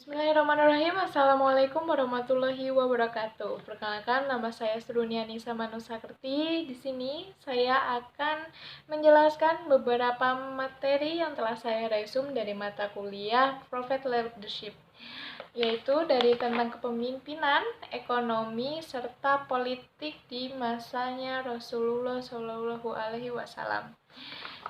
Bismillahirrahmanirrahim. Assalamualaikum warahmatullahi wabarakatuh. Perkenalkan, nama saya Sruniani Samanusakerti. Di sini saya akan menjelaskan beberapa materi yang telah saya resum dari mata kuliah Prophet Leadership, yaitu dari tentang kepemimpinan, ekonomi, serta politik di masanya Rasulullah Shallallahu Alaihi Wasallam.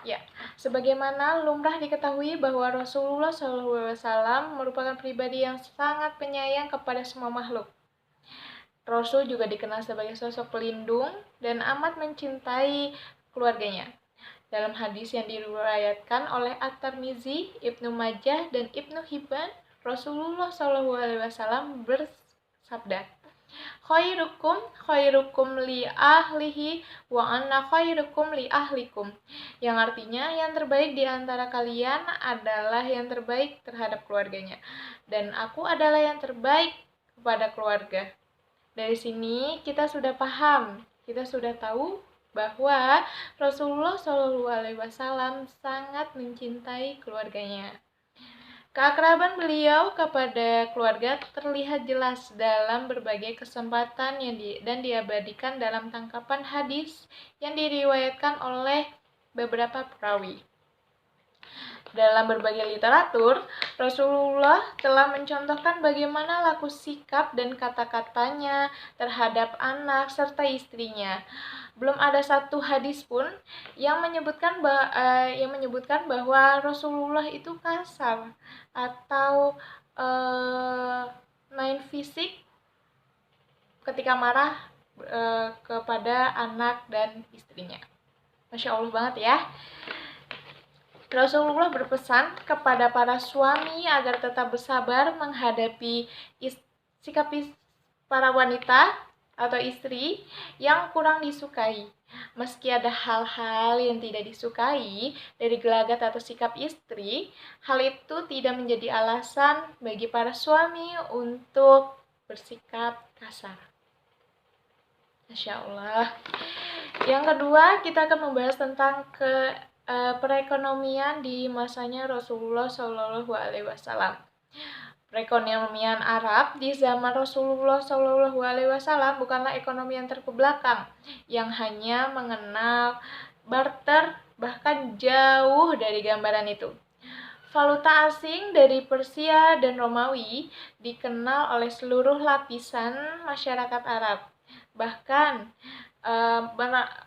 Ya, sebagaimana lumrah diketahui bahwa Rasulullah SAW merupakan pribadi yang sangat penyayang kepada semua makhluk. Rasul juga dikenal sebagai sosok pelindung dan amat mencintai keluarganya. Dalam hadis yang diriwayatkan oleh At-Tirmizi, Ibnu Majah, dan Ibnu Hibban, Rasulullah SAW bersabda, khairukum li ahlihi wa ana khairukum li ahlikum, yang artinya yang terbaik di antara kalian adalah yang terbaik terhadap keluarganya, dan aku adalah yang terbaik kepada keluarga. Dari sini kita sudah paham, kita sudah tahu bahwa Rasulullah SAW sangat mencintai keluarganya. Keakraban beliau kepada keluarga terlihat jelas dalam berbagai kesempatan dan diabadikan dalam tangkapan hadis yang diriwayatkan oleh beberapa perawi. Dalam berbagai literatur, Rasulullah telah mencontohkan bagaimana laku sikap dan kata-katanya terhadap anak serta istrinya. Belum ada satu hadis pun yang menyebutkan bahwa Rasulullah itu kasar atau main fisik ketika marah kepada anak dan istrinya. Masya Allah banget ya. Rasulullah berpesan kepada para suami agar tetap bersabar menghadapi sikap para wanita atau istri yang kurang disukai. Meski ada hal-hal yang tidak disukai dari gelagat atau sikap istri, hal itu tidak menjadi alasan bagi para suami untuk bersikap kasar. Masya Allah. Yang kedua, kita akan membahas tentang perekonomian di masanya Rasulullah Shallallahu Alaihi Wasallam. Perekonomian Arab di zaman Rasulullah Shallallahu Alaihi Wasallam bukanlah ekonomi yang terkebelakang, yang hanya mengenal barter, bahkan jauh dari gambaran itu. Valuta asing dari Persia dan Romawi dikenal oleh seluruh lapisan masyarakat Arab, bahkan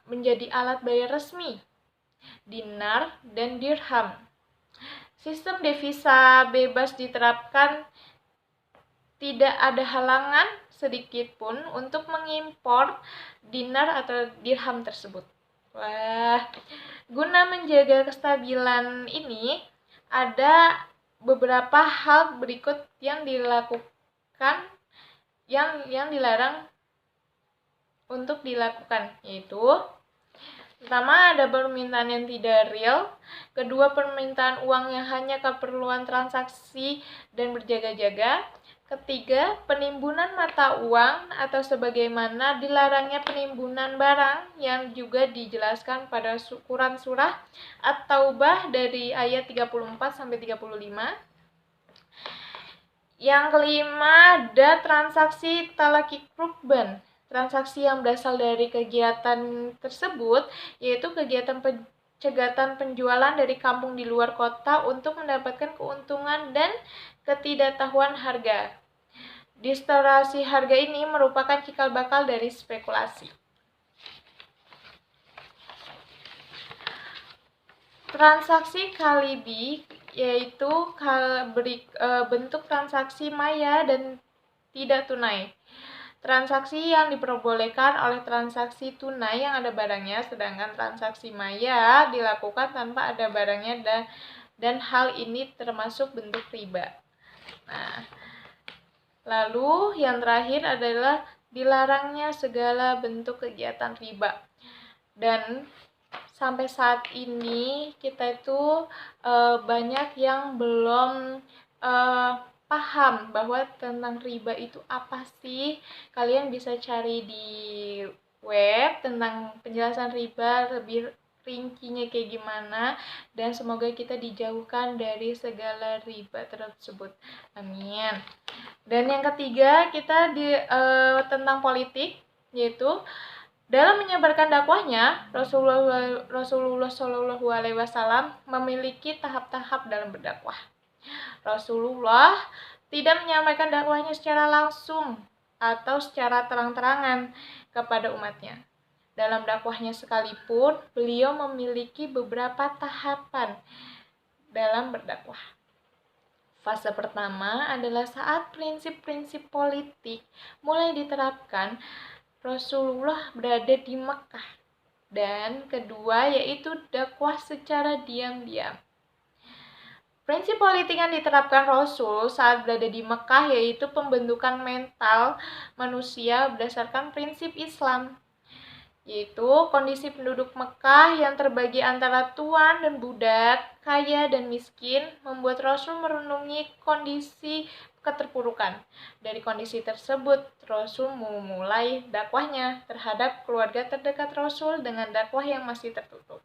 menjadi alat bayar resmi, dinar dan dirham. Sistem devisa bebas diterapkan, tidak ada halangan sedikit pun untuk mengimpor dinar atau dirham tersebut. Wah, guna menjaga kestabilan ini, ada beberapa hal berikut yang dilakukan, yang dilarang untuk dilakukan, yaitu pertama, ada permintaan yang tidak real. Kedua, permintaan uang yang hanya keperluan transaksi dan berjaga-jaga. Ketiga, penimbunan mata uang atau sebagaimana dilarangnya penimbunan barang yang juga dijelaskan pada Quran surah At-Taubah dari ayat 34-35. Yang kelima, ada transaksi talaki rukban. Transaksi yang berasal dari kegiatan tersebut, yaitu kegiatan pencegatan penjualan dari kampung di luar kota untuk mendapatkan keuntungan dan ketidaktahuan harga. Distorsi harga ini merupakan cikal bakal dari spekulasi. Transaksi kalibi yaitu bentuk transaksi maya dan tidak tunai. Transaksi yang diperbolehkan oleh transaksi tunai yang ada barangnya, sedangkan transaksi maya dilakukan tanpa ada barangnya dan hal ini termasuk bentuk riba. Nah, lalu yang terakhir adalah dilarangnya segala bentuk kegiatan riba. Dan sampai saat ini kita itu banyak yang belum paham bahwa tentang riba itu apa sih. Kalian bisa cari di web tentang penjelasan riba lebih rincinya kayak gimana, dan semoga kita dijauhkan dari segala riba tersebut. Amin. Dan yang ketiga, kita tentang politik, yaitu dalam menyebarkan dakwahnya, Rasulullah Shallallahu Alaihi Wasallam memiliki tahap-tahap dalam berdakwah. Rasulullah tidak menyampaikan dakwahnya secara langsung atau secara terang-terangan kepada umatnya. Dalam dakwahnya sekalipun, beliau memiliki beberapa tahapan dalam berdakwah. Fase pertama adalah saat prinsip-prinsip politik mulai diterapkan, Rasulullah berada di Mekah. Dan kedua yaitu dakwah secara diam-diam. Prinsip politik yang diterapkan Rasul saat berada di Mekah yaitu pembentukan mental manusia berdasarkan prinsip Islam, yaitu kondisi penduduk Mekah yang terbagi antara tuan dan budak, kaya dan miskin, membuat Rasul merenungi kondisi keterpurukan. Dari kondisi tersebut, Rasul memulai dakwahnya terhadap keluarga terdekat Rasul dengan dakwah yang masih tertutup.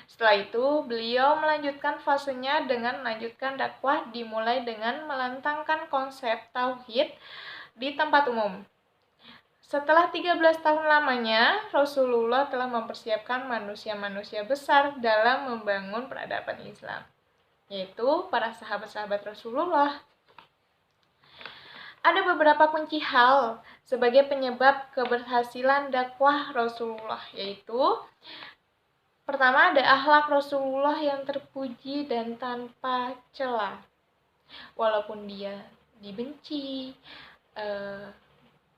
Setelah itu, beliau melanjutkan fasenya dengan melanjutkan dakwah dimulai dengan melantangkan konsep tauhid di tempat umum. Setelah 13 tahun lamanya, Rasulullah telah mempersiapkan manusia-manusia besar dalam membangun peradaban Islam, yaitu para sahabat-sahabat Rasulullah. Ada beberapa kunci hal sebagai penyebab keberhasilan dakwah Rasulullah, yaitu pertama, ada akhlak Rasulullah yang terpuji dan tanpa cela. Walaupun dia dibenci,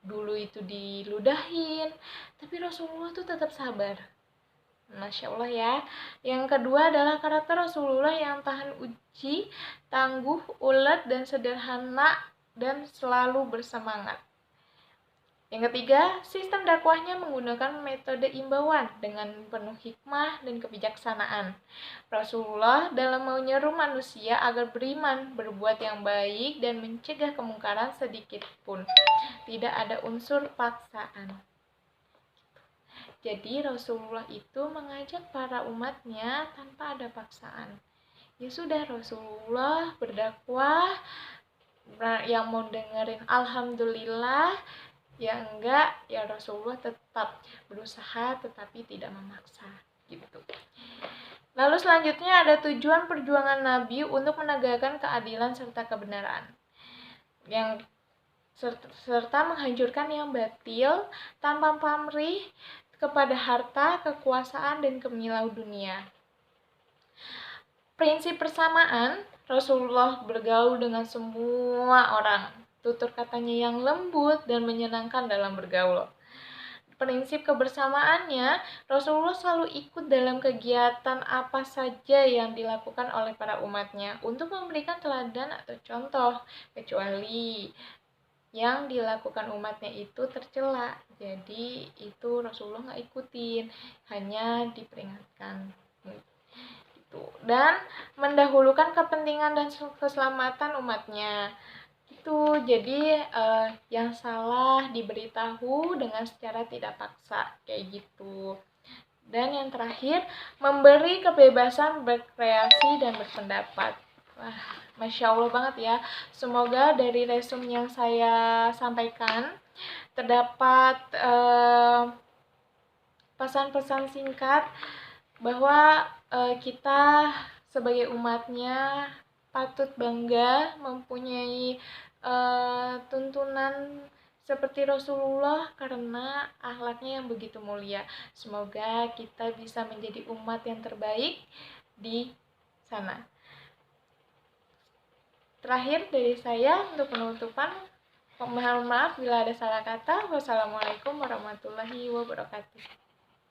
dulu itu diludahin, tapi Rasulullah tuh tetap sabar. Masya Allah ya. Yang kedua adalah karakter Rasulullah yang tahan uji, tangguh, ulet, dan sederhana, dan selalu bersemangat. Yang ketiga, sistem dakwahnya menggunakan metode imbauan dengan penuh hikmah dan kebijaksanaan. Rasulullah dalam menyeru manusia agar beriman, berbuat yang baik, dan mencegah kemungkaran sedikit pun. Tidak ada unsur paksaan. Jadi Rasulullah itu mengajak para umatnya tanpa ada paksaan. Ya sudah, Rasulullah berdakwah, yang mau dengerin alhamdulillah, ya enggak, ya Rasulullah tetap berusaha tetapi tidak memaksa gitu. Lalu selanjutnya ada tujuan perjuangan Nabi untuk menegakkan keadilan serta kebenaran, yang serta menghancurkan yang batil tanpa pamrih kepada harta, kekuasaan, dan kemilau dunia. Prinsip persamaan, Rasulullah bergaul dengan semua orang. Tutur katanya yang lembut dan menyenangkan dalam bergaul. Prinsip kebersamaannya, Rasulullah selalu ikut dalam kegiatan apa saja yang dilakukan oleh para umatnya untuk memberikan teladan atau contoh, kecuali yang dilakukan umatnya itu tercela. Jadi itu Rasulullah nggak ikutin, hanya diperingatkan. Dan mendahulukan kepentingan dan keselamatan umatnya. Itu jadi yang salah diberitahu dengan secara tidak paksa kayak gitu. Dan yang terakhir, memberi kebebasan berkreasi dan berpendapat. Wah, Masya Allah banget ya. Semoga dari resume yang saya sampaikan terdapat pesan-pesan singkat bahwa kita sebagai umatnya patut bangga mempunyai tuntunan seperti Rasulullah karena akhlaknya yang begitu mulia. Semoga kita bisa menjadi umat yang terbaik di sana. Terakhir dari saya untuk penutupan, mohon maaf bila ada salah kata. Wassalamualaikum warahmatullahi wabarakatuh.